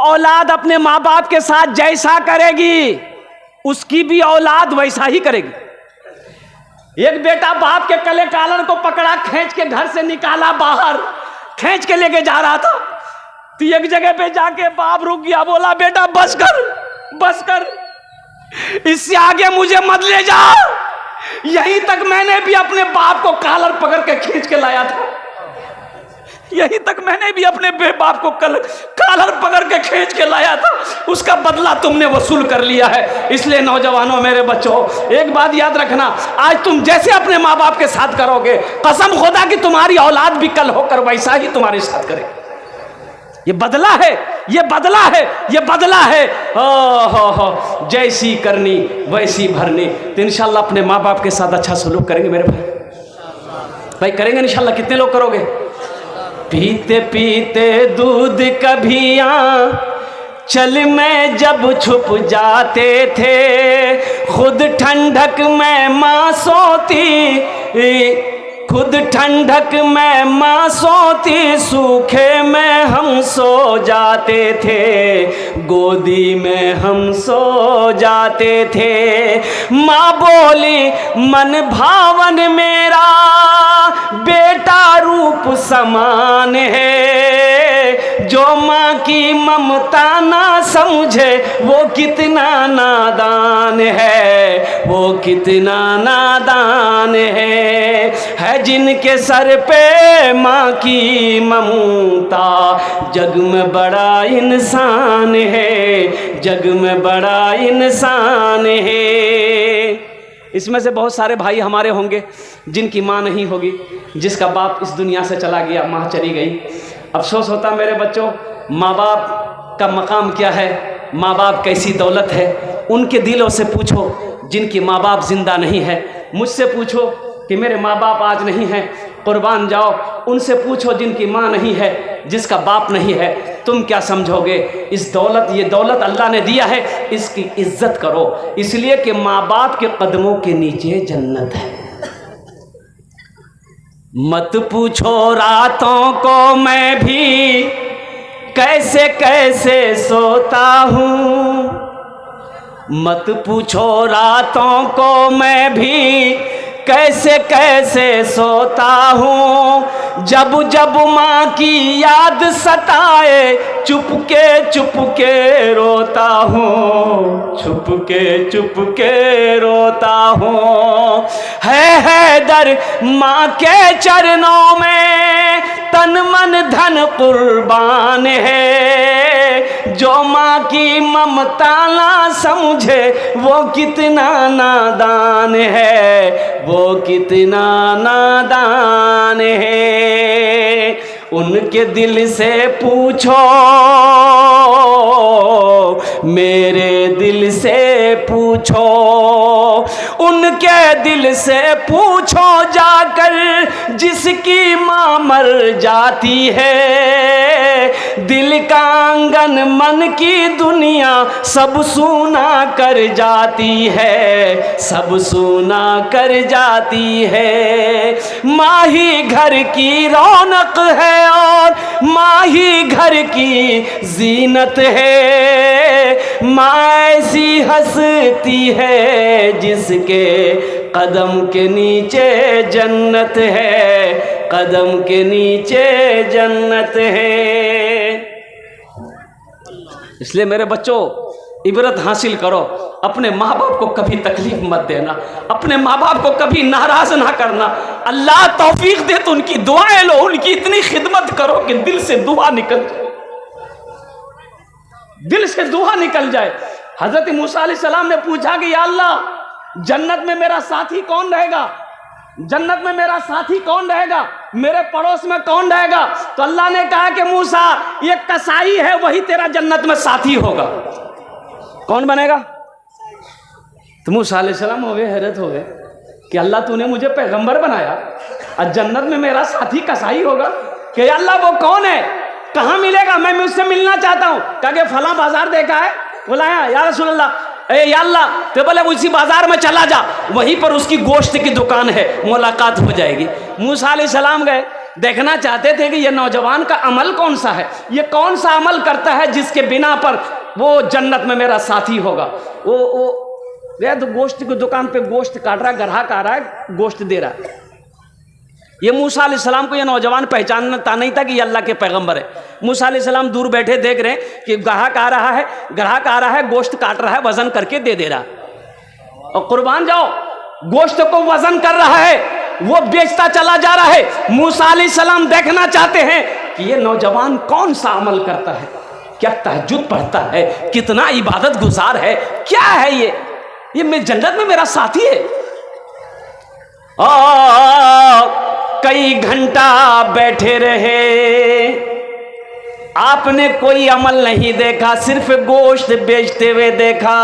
औलाद अपने माँ बाप के साथ जैसा करेगी उसकी भी औलाद वैसा ही करेगी। एक बेटा बाप के कले कालन को पकड़ा, खींच के घर से निकाला बाहर, खींच के लेके जा रहा था, तो एक जगह पे जाके बाप रुक गया, बोला बेटा बस कर, बस कर, इससे आगे मुझे मत ले जा। यहीं तक मैंने भी अपने बाप को कालर पकड़ के खींच के लाया था, यहीं तक मैंने भी अपने बाप को कालर पकड़ के खींच के लाया था, उसका बदला तुमने वसूल कर लिया है। इसलिए नौजवानों, मेरे बच्चों, एक बात याद रखना, आज तुम जैसे अपने माँ बाप के साथ करोगे, कसम खुदा कि तुम्हारी औलाद भी कल होकर वैसा ही तुम्हारे साथ करे। ये बदला है, ये बदला है, ये बदला है। हो जैसी करनी वैसी भरनी। तो इंशाल्लाह अपने माँ बाप के साथ अच्छा सलूक करेंगे मेरे भाई, करेंगे इंशाल्लाह। कितने लोग करोगे? पीते पीते दूध कभी चल में जब छुप जाते थे, खुद ठंडक में माँ सोती, खुद ठंडक में माँ सोती, सूखे में हम सो जाते थे, गोदी में हम सो जाते थे। माँ बोली मन भावन मेरा बेटा रूप समान है, जो माँ की ममता ना समझे वो कितना नादान है, वो कितना नादान है जिनके सर पे माँ की ममता, जग में बड़ा इंसान है, जग में बड़ा इंसान है। इसमें से बहुत सारे भाई हमारे होंगे जिनकी माँ नहीं होगी, जिसका बाप इस दुनिया से चला गया, माँ चली गई। अफसोस होता मेरे बच्चों, माँ बाप का मकाम क्या है, माँ बाप कैसी दौलत है। उनके दिलों से पूछो जिनकी माँ बाप जिंदा नहीं है, मुझसे पूछो कि मेरे माँ बाप आज नहीं हैं, कुर्बान जाओ। उनसे पूछो जिनकी माँ नहीं है, जिसका बाप नहीं है, तुम क्या समझोगे? इस दौलत, ये दौलत अल्लाह ने दिया है, इसकी इज्जत करो, इसलिए कि माँ बाप के कदमों के नीचे जन्नत है। मत पूछो रातों को मैं भी कैसे कैसे सोता हूँ, मत पूछो रातों को मैं भी कैसे कैसे सोता हूँ, जब जब माँ की याद सताए चुपके चुपके रोता हूँ, चुपके रोता हूँ। है दर माँ के चरणों में तन मन धन कुर्बान है, जो माँ की ममता ना समझे वो कितना नादान है, वो कितना नादान है। उनके दिल से पूछो, मेरे दिल से पूछो, उनके दिल से पूछो जाकर जिसकी माँ मर जाती है, दिल का आंगन मन की दुनिया सब सूना कर जाती है, सब सूना कर जाती है। माँ ही घर की रौनक है और माँ ही घर की जीनत है, माँ ऐसी हंसती है जिसके कदम के नीचे जन्नत है, कदम के नीचे जन्नत है। इसलिए मेरे बच्चों, इबरत हासिल करो, अपने माँ बाप को कभी तकलीफ मत देना, अपने माँ बाप को कभी नाराज ना करना। अल्लाह तौफीक दे तो उनकी दुआएं लो, उनकी इतनी खिदमत करो कि दिल से दुआ निकल जाए, दिल से दुआ निकल जाए। हजरत मूसा अलैहिस्सलाम ने पूछा कि या अल्लाह, जन्नत में मेरा साथी कौन रहेगा, जन्नत में मेरा साथी कौन रहेगा, मेरे पड़ोस में कौन रहेगा? तो अल्लाह ने कहा कि मूसा, ये कसाई है, वही तेरा जन्नत में साथी होगा। कौन बनेगा? तो मूसा अलैहिस्सलाम हो गए, हैरत हो गए कि अल्लाह तूने मुझे पैगंबर बनाया और जन्नत में मेरा साथी कसाई होगा? कि अल्लाह वो कौन है, कहाँ मिलेगा, मैं उससे मिलना चाहता हूँ। कहा कि फला बाजार देखा है? बोला या रसूल अल्लाह। या अल्लाह, तो बोले उसी बाजार में चला जा, वहीं पर उसकी गोश्त की दुकान है, मुलाकात हो जाएगी। मूसा अलैहिस्सलाम गए, देखना चाहते थे कि ये नौजवान का अमल कौन सा है, ये कौन सा अमल करता है जिसके बिना पर वो जन्नत में मेरा साथी होगा। वो गया तो गोश्त की दुकान पे गोश्त काट रहा है, ग्राहक आ रहा है, गोश्त दे रहा है। ये मूसा अलैहिस्सलाम को ये नौजवान पहचानता नहीं था कि ये अल्लाह के पैगंबर है। मूसा अलैहिस्सलाम दूर बैठे देख रहे हैं कि ग्राहक आ रहा है, गोश्त काट रहा है, वजन करके दे दे रहा है। और कुर्बान जाओ, गोश्त को वजन कर रहा है, वो बेचता चला जा रहा है। मूसा अलैहिस्सलाम देखना चाहते हैं कि ये नौजवान कौन सा अमल करता है, क्या तहज्जुद पढ़ता है, कितना इबादत गुजार है, क्या है ये मैं जन्नत में मेरा साथी है। कई घंटा बैठे रहे, आपने कोई अमल नहीं देखा, सिर्फ गोश्त बेचते हुए देखा,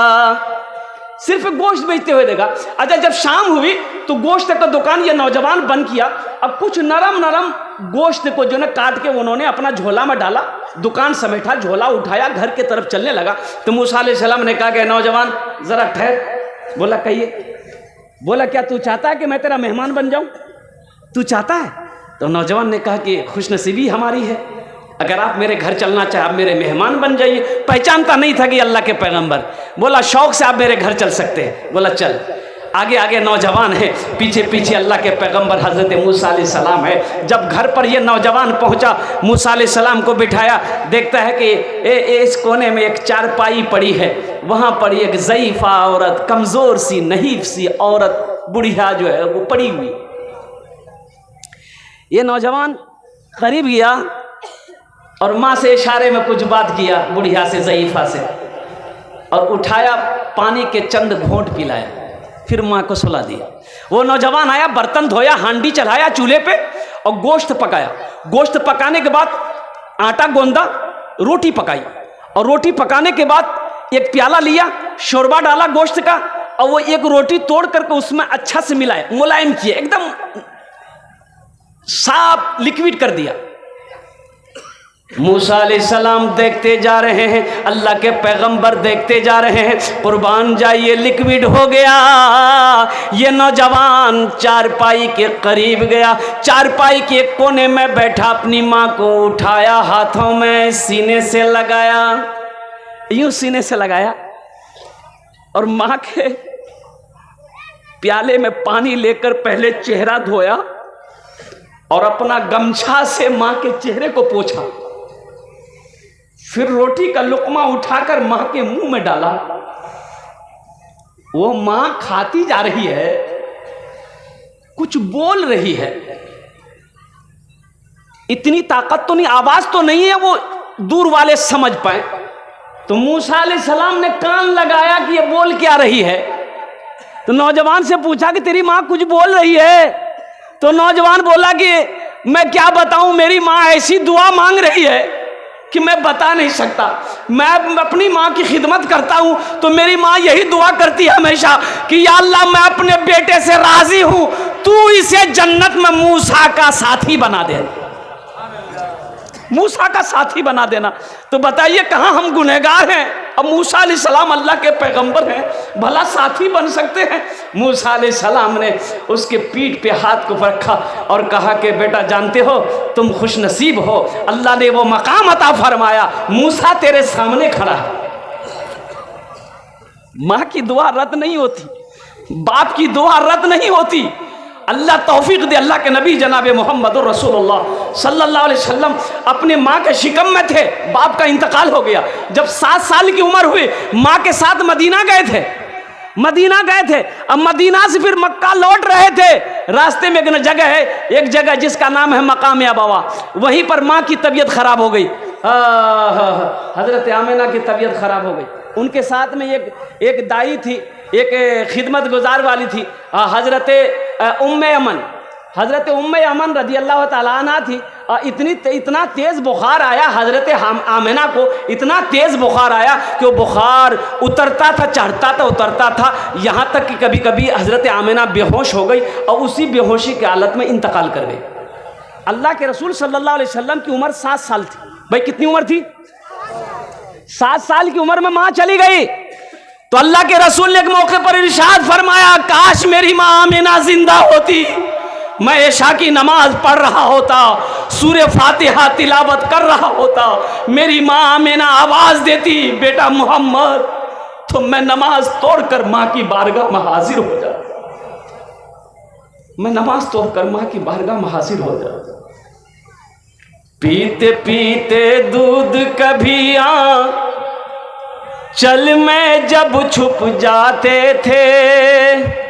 सिर्फ गोश्त बेचते हुए देखा। अच्छा, जब शाम हुई तो गोश्त का दुकान ये नौजवान बंद किया। अब कुछ नरम नरम गोश्त को जो ना काट के उन्होंने अपना झोला में डाला, दुकान समेटा, झोला उठाया, घर के तरफ चलने लगा। तो मूसा अलैहिस्सलाम ने कहा कि नौजवान जरा ठहर। बोला कहिए। बोला क्या तू चाहता है कि मैं तेरा मेहमान बन जाऊं, तू चाहता है? तो नौजवान ने कहा कि खुशनसीबी हमारी है, अगर आप मेरे घर चलना चाहे आप मेरे मेहमान बन जाइए। पहचानता नहीं था कि अल्लाह के पैगंबर। बोला शौक से आप मेरे घर चल सकते हैं। बोला चल। आगे आगे नौजवान है, पीछे पीछे अल्लाह के पैगंबर हज़रत मूसा अलैहिस्सलाम है। जब घर पर ये नौजवान पहुंचा, मूसा अलैहिस्सलाम को बिठाया, देखता है कि इस कोने में एक चारपाई पड़ी है, वहाँ पर एक ज़ईफ़ा औरत, कमज़ोर सी नहीफ सी औरत, बुढ़िया जो है वो पड़ी हुई। ये नौजवान करीब गया और माँ से इशारे में कुछ बात किया, बुढ़िया से, ज़ईफ़ा से, और उठाया, पानी के चंद घोंट पिलाया, फिर माँ को सुला दिया। वो नौजवान आया, बर्तन धोया, हांडी चढ़ाया चूल्हे पे और गोश्त पकाया। गोश्त पकाने के बाद आटा गोंदा, रोटी पकाई, और रोटी पकाने के बाद एक प्याला लिया, शोरबा डाला गोश्त का, और वो एक रोटी तोड़ करके उसमें अच्छा से मिलाया, मुलायम किया, एकदम साफ लिक्विड कर दिया। मूसा अलैहिस्सलाम देखते जा रहे हैं, अल्लाह के पैगंबर देखते जा रहे हैं। कुर्बान जाइए, लिक्विड हो गया। ये नौजवान चारपाई के करीब गया, चारपाई के एक कोने में बैठा, अपनी माँ को उठाया, हाथों में सीने से लगाया, यूं सीने से लगाया, और माँ के प्याले में पानी लेकर पहले चेहरा धोया और अपना गमछा से माँ के चेहरे को पोंछा, फिर रोटी का लुकमा उठाकर मां के मुंह में डाला। वो मां खाती जा रही है, कुछ बोल रही है, इतनी ताकत तो नहीं, आवाज तो नहीं है वो दूर वाले समझ पाए। तो मूसा अलैहिस्सलाम ने कान लगाया कि ये बोल क्या रही है। तो नौजवान से पूछा कि तेरी मां कुछ बोल रही है। तो नौजवान बोला कि मैं क्या बताऊं, मेरी मां ऐसी दुआ मांग रही है कि मैं बता नहीं सकता। मैं अपनी माँ की खिदमत करता हूँ तो मेरी माँ यही दुआ करती है हमेशा कि या अल्लाह, मैं अपने बेटे से राजी हूँ, तू इसे जन्नत में मूसा का साथी बना दे, मूसा का साथी बना देना। तो बताइए कहाँ हम गुनहगार हैं, अब मूसा अलैहिस्सलाम अल्लाह के पैगंबर हैं, भला साथी बन सकते हैं। मूसा अलैहिस्सलाम ने उसके पीठ पे हाथ को रखा और कहा कि बेटा जानते हो तुम खुश नसीब हो, अल्लाह ने वो मकाम अता फरमाया, मूसा तेरे सामने खड़ा है। माँ की दुआ रद्द नहीं होती, बाप की दुआ रद्द नहीं होती। अल्लाह तौफीक दे। अल्लाह के नबी जनाब मोहम्मद रसूलुल्लाह सल्लल्लाहु अलैहि वसल्लम अपने माँ के शिकम में थे, बाप का इंतकाल हो गया। जब 7 साल की उम्र हुई, माँ के साथ मदीना गए थे, मदीना गए थे। अब मदीना से फिर मक्का लौट रहे थे, रास्ते में एक जगह है, एक जगह जिसका नाम है मकाम अबवा, वहीं पर माँ की तबीयत खराब हो गई। हजरत आमिना की तबीयत खराब हो गई। उनके साथ में एक दाई थी, एक खिदमत गुजार वाली थी, हजरत उम्मे अमन रजी अल्लाह ताला अन्हा थी। इतना तेज़ बुखार आया हजरत आमिना को, इतना तेज़ बुखार आया कि वो बुखार उतरता था, चढ़ता था, उतरता था, यहाँ तक कि कभी कभी हजरत आमिना बेहोश हो गई और उसी बेहोशी की हालत में इंतकाल कर गई। अल्लाह के रसूल सल्लल्लाहु अलैहि वसल्लम की उम्र 7 साल थी। भाई कितनी उम्र थी? 7 साल की उम्र में माँ चली गई। तो अल्लाह के रसूल ने एक मौके पर इरशाद फरमाया, काश मेरी माँ आमिना जिंदा होती, मैं ऐशा की नमाज पढ़ रहा होता, सूरे फातिहा तिलावत कर रहा होता, मेरी माँ आमिना आवाज देती बेटा मोहम्मद, तो मैं नमाज तोड़कर माँ की बारगाह में हाजिर हो जाता। मैं नमाज तोड़कर माँ की बारगाह में हाजिर हो जाता। पीते पीते दूध कभी चल में जब छुप जाते थे,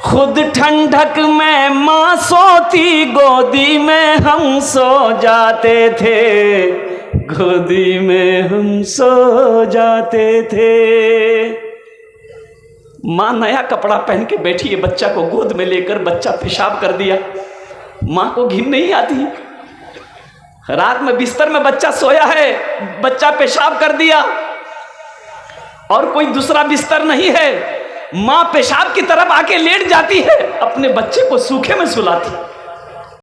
खुद ठंडक में माँ सोती, गोदी में हम सो जाते थे, गोदी में हम सो जाते थे। माँ नया कपड़ा पहन के बैठी है, बच्चा को गोद में लेकर, बच्चा पेशाब कर दिया, माँ को घिन नहीं आती। रात में बिस्तर में बच्चा सोया है, बच्चा पेशाब कर दिया और कोई दूसरा बिस्तर नहीं है, माँ पेशाब की तरफ आके लेट जाती है, अपने बच्चे को सूखे में सुलाती।